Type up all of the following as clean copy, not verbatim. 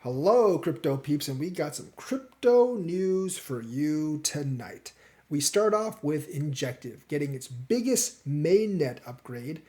Hello, crypto peeps, and we got some crypto news for you tonight. We start off with Injective getting its biggest mainnet upgrade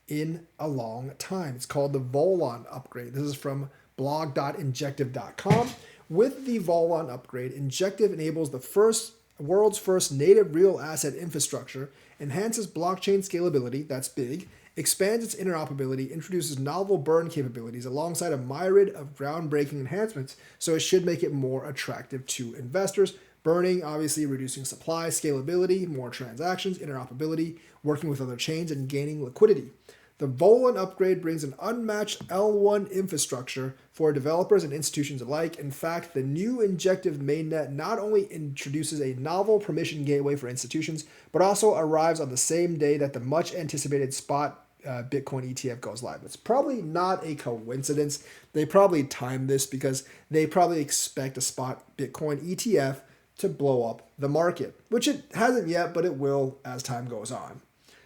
in a long time. It's called the Volon upgrade. This is from blog.injective.com. With the Volon upgrade, Injective enables the world's first native real asset infrastructure, enhances blockchain scalability, that's big, expands its interoperability, introduces novel burn capabilities alongside a myriad of groundbreaking enhancements, so it should make it more attractive to investors. Burning, obviously, reducing supply, scalability, more transactions, interoperability, working with other chains, and gaining liquidity. The Volan upgrade brings an unmatched L1 infrastructure for developers and institutions alike. In fact, the new Injective mainnet not only introduces a novel permission gateway for institutions, but also arrives on the same day that the much anticipated spot Bitcoin ETF goes live. It's probably not a coincidence. They probably timed this because they probably expect a spot Bitcoin ETF to blow up the market, which it hasn't yet, but it will as time goes on.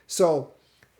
So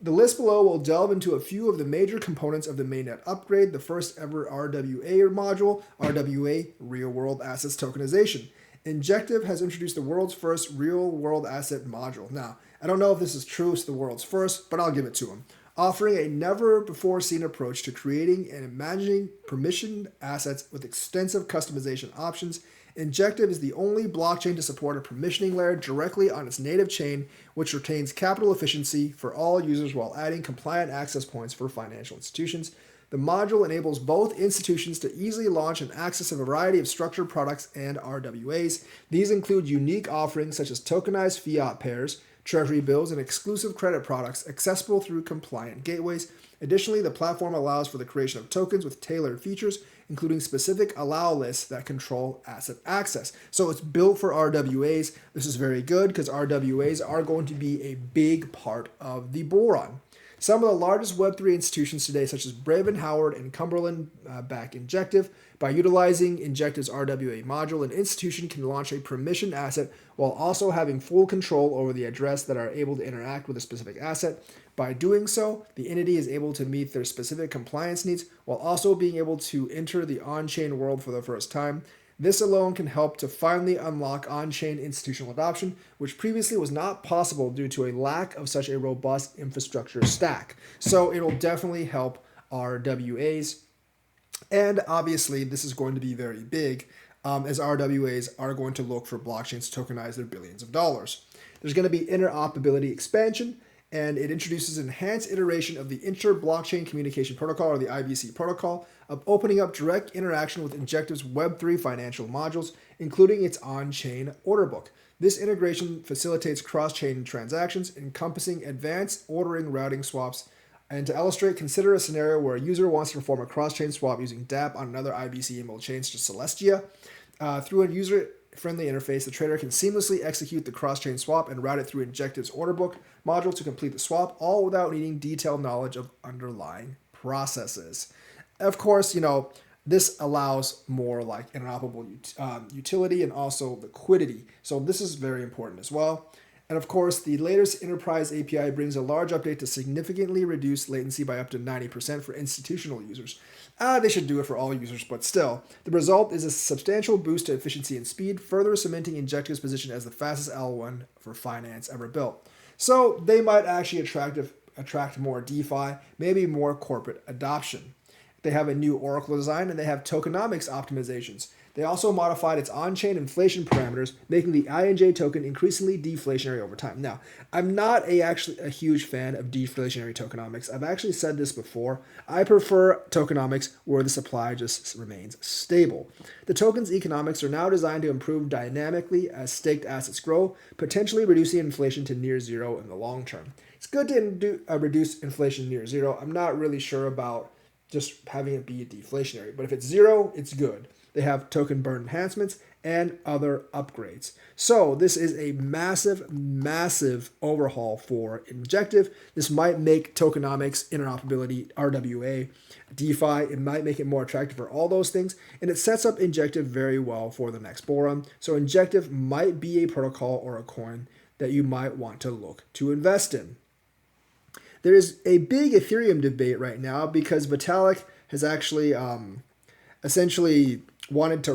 the list below will delve into a few of the major components of the mainnet upgrade, the first ever RWA module, RWA, Real World Assets Tokenization. Injective has introduced the world's first real world asset module. Now, I don't know if this is true, it's the world's first, but I'll give it to them. Offering a never before seen approach to creating and imagining permissioned assets with extensive customization options. Injective is the only blockchain to support a permissioning layer directly on its native chain, which retains capital efficiency for all users while adding compliant access points for financial institutions. The module enables both institutions to easily launch and access a variety of structured products and RWAs. These include unique offerings such as tokenized fiat pairs, treasury bills, and exclusive credit products accessible through compliant gateways. Additionally, the platform allows for the creation of tokens with tailored features, including specific allow lists that control asset access. So it's built for RWAs. This is very good because RWAs are going to be a big part of the bull run. Some of the largest Web3 institutions today, such as Braven Howard and Cumberland, back Injective. By utilizing Injective's RWA module, an institution can launch a permissioned asset while also having full control over the address that are able to interact with a specific asset. By doing so, the entity is able to meet their specific compliance needs while also being able to enter the on-chain world for the first time. This alone can help to finally unlock on-chain institutional adoption, which previously was not possible due to a lack of such a robust infrastructure stack. So it'll definitely help RWAs. And obviously, this is going to be very big as RWAs are going to look for blockchains to tokenize their billions of dollars. There's going to be interoperability expansion, and it introduces enhanced iteration of the Inter-Blockchain Communication Protocol, or the IBC protocol, of opening up direct interaction with Injective's Web3 financial modules, including its on-chain order book. This integration facilitates cross-chain transactions, encompassing advanced ordering routing swaps. And to illustrate, consider a scenario where a user wants to perform a cross-chain swap using DApp on another IBC email chain, such as Celestia. Through a user-friendly interface, the trader can seamlessly execute the cross-chain swap and route it through Injective's order book module to complete the swap, all without needing detailed knowledge of underlying processes. Of course, this allows more like interoperable utility and also liquidity. So this is very important as well. And of course, the latest Enterprise API brings a large update to significantly reduce latency by up to 90% for institutional users. They should do it for all users, but still. The result is a substantial boost to efficiency and speed, further cementing Injective's position as the fastest L1 for finance ever built. So they might actually attract more DeFi, maybe more corporate adoption. They have a new Oracle design and they have tokenomics optimizations. They also modified its on-chain inflation parameters, making the INJ token increasingly deflationary over time. Now, I'm not actually a huge fan of deflationary tokenomics. I've actually said this before. I prefer tokenomics where the supply just remains stable. The token's economics are now designed to improve dynamically as staked assets grow, potentially reducing inflation to near zero in the long term. It's good to reduce inflation near zero. I'm not really sure about just having it be deflationary, but if it's zero, it's good. They have token burn enhancements and other upgrades. So this is a massive, massive overhaul for Injective. This might make tokenomics, interoperability, RWA, DeFi, it might make it more attractive for all those things. And it sets up Injective very well for the next bull run. So Injective might be a protocol or a coin that you might want to look to invest in. There is a big Ethereum debate right now because Vitalik has actually essentially wanted to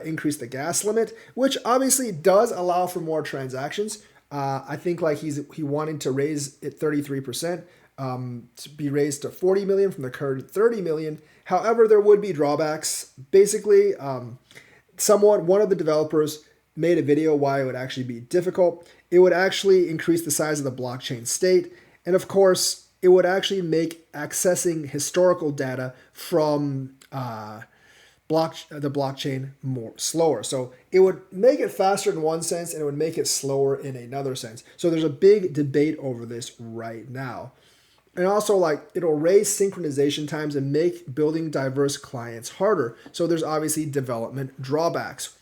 increase the gas limit, which obviously does allow for more transactions. I think like he wanted to raise it 33%, to be raised to 40 million from the current 30 million. However, there would be drawbacks. Basically, one of the developers made a video why it would actually be difficult. It would actually increase the size of the blockchain state, and of course, it would actually make accessing historical data from the blockchain more slower. So it would make it faster in one sense, and it would make it slower in another sense. So there's a big debate over this right now. And also, like, it'll raise synchronization times and make building diverse clients harder. So there's obviously development drawbacks.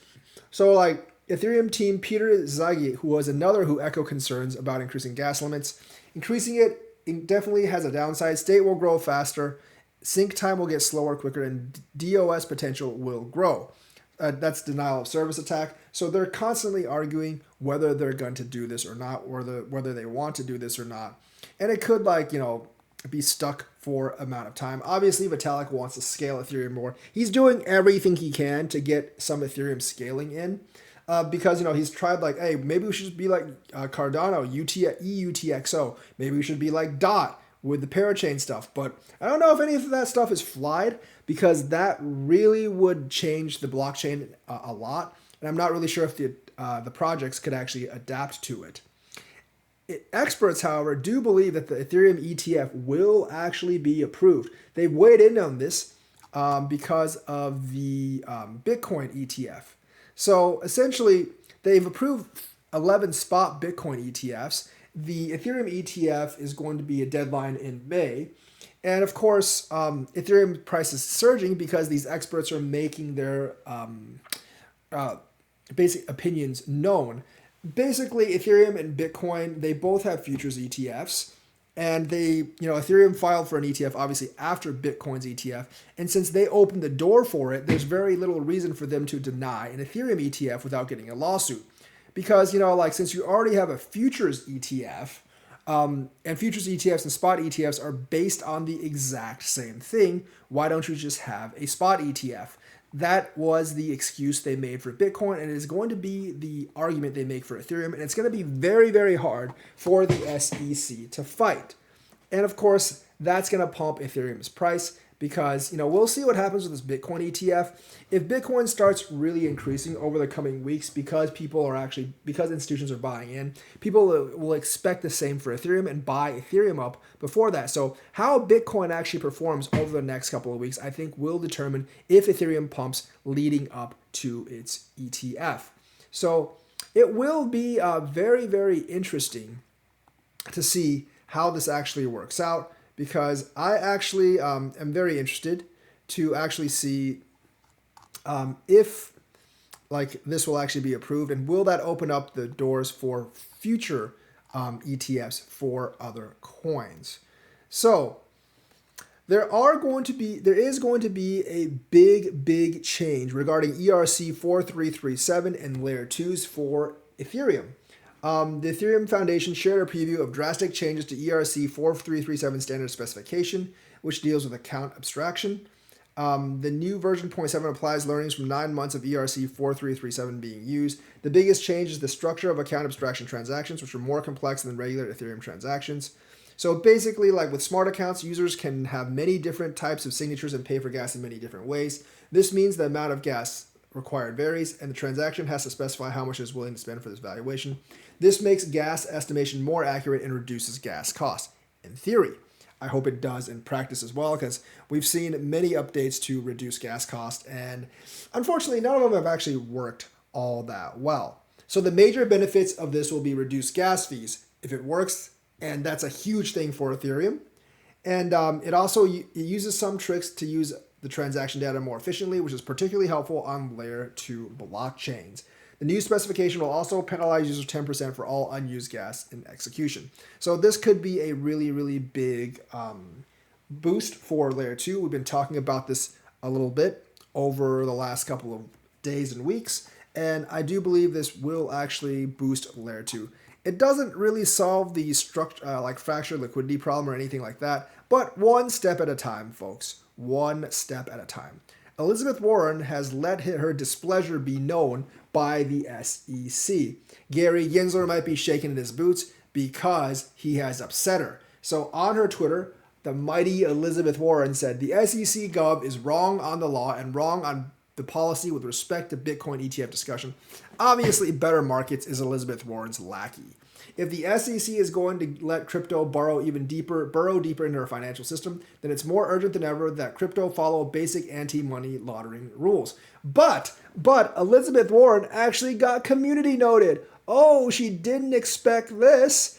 So, like, Ethereum team Peter Zagi, who was another who echoed concerns about increasing gas limits, increasing it definitely has a downside. State will grow faster, sync time will get slower quicker, and DOS potential will grow. That's denial of service attack. So they're constantly arguing whether they're going to do this or not, or whether they want to do this or not. And it could, like, be stuck for amount of time. Obviously, Vitalik wants to scale Ethereum more. He's doing everything he can to get some Ethereum scaling in. Because he's tried, like, hey, maybe we should just be like Cardano, EUTXO. Maybe we should be like DOT with the parachain stuff. But I don't know if any of that stuff is flied, because that really would change the blockchain a lot. And I'm not really sure if the projects could actually adapt to it. Experts, however, do believe that the Ethereum ETF will actually be approved. They've weighed in on this because of the Bitcoin ETF. So essentially, they've approved 11 spot Bitcoin ETFs. The Ethereum ETF is going to be a deadline in May. And of course, Ethereum price is surging because these experts are making their basic opinions known. Basically, Ethereum and Bitcoin, they both have futures ETFs. And Ethereum filed for an ETF, obviously, after Bitcoin's ETF. And since they opened the door for it, there's very little reason for them to deny an Ethereum ETF without getting a lawsuit. Because, since you already have a futures ETF, and futures ETFs and spot ETFs are based on the exact same thing, why don't you just have a spot ETF? That was the excuse they made for Bitcoin, and it is going to be the argument they make for Ethereum, and it's going to be very, very hard for the SEC to fight. And of course, that's going to pump Ethereum's price, because we'll see what happens with this Bitcoin ETF. If Bitcoin starts really increasing over the coming weeks because institutions are buying in, people will expect the same for Ethereum and buy Ethereum up before that. So how Bitcoin actually performs over the next couple of weeks, I think, will determine if Ethereum pumps leading up to its ETF. So it will be very, very interesting to see how this actually works out, because I actually am very interested to actually see if this will actually be approved, and will that open up the doors for future ETFs for other coins. So there is going to be a big change regarding ERC 4337 and layer 2s for Ethereum. The Ethereum Foundation shared a preview of drastic changes to ERC 4337 standard specification, which deals with account abstraction. The new version 0.7 applies learnings from 9 months of ERC 4337 being used. The biggest change is the structure of account abstraction transactions, which are more complex than regular Ethereum transactions. So basically, like with smart accounts, users can have many different types of signatures and pay for gas in many different ways. This means the amount of gas required varies, and the transaction has to specify how much it is willing to spend for this valuation. This makes gas estimation more accurate and reduces gas costs. In theory, I hope it does in practice as well, because we've seen many updates to reduce gas cost, and unfortunately, none of them have actually worked all that well. So the major benefits of this will be reduced gas fees if it works, and that's a huge thing for Ethereum. And it uses some tricks to use the transaction data more efficiently, which is particularly helpful on layer 2 blockchains. The new specification will also penalize users 10% for all unused gas in execution. So this could be a really, really big boost for layer 2. We've been talking about this a little bit over the last couple of days and weeks, and I do believe this will actually boost layer 2. It doesn't really solve the fractured liquidity problem or anything like that, but one step at a time, folks. One step at a time. Elizabeth Warren has let her displeasure be known by the SEC. Gary Gensler might be shaking in his boots because he has upset her. So on her Twitter, the mighty Elizabeth Warren said the SEC Gov is wrong on the law and wrong on the policy with respect to Bitcoin ETF discussion. Obviously, Better Markets is Elizabeth Warren's lackey. If the SEC is going to let crypto burrow deeper into our financial system, then it's more urgent than ever that crypto follow basic anti-money laundering rules. But Elizabeth Warren actually got community noted. Oh, she didn't expect this.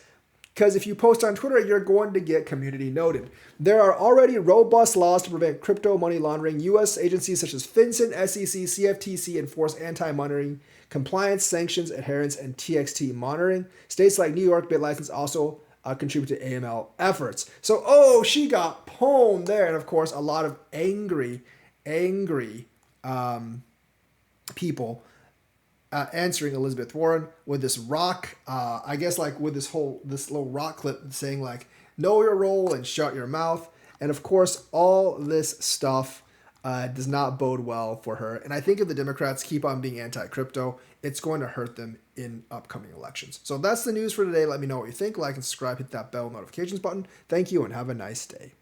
Because if you post on Twitter, you're going to get community noted. There are already robust laws to prevent crypto money laundering. U.S. agencies such as FinCEN, SEC, CFTC enforce anti-money compliance, sanctions, adherence, and TXT monitoring. States like New York BitLicense also contribute to AML efforts. So, she got pwned there. And of course, a lot of angry people answering Elizabeth Warren with this rock, I guess like with this little rock clip saying like, know your role and shut your mouth. And of course, all this stuff does not bode well for her. And I think if the Democrats keep on being anti-crypto, it's going to hurt them in upcoming elections. So that's the news for today. Let me know what you think. Like and subscribe, hit that bell notifications button. Thank you and have a nice day.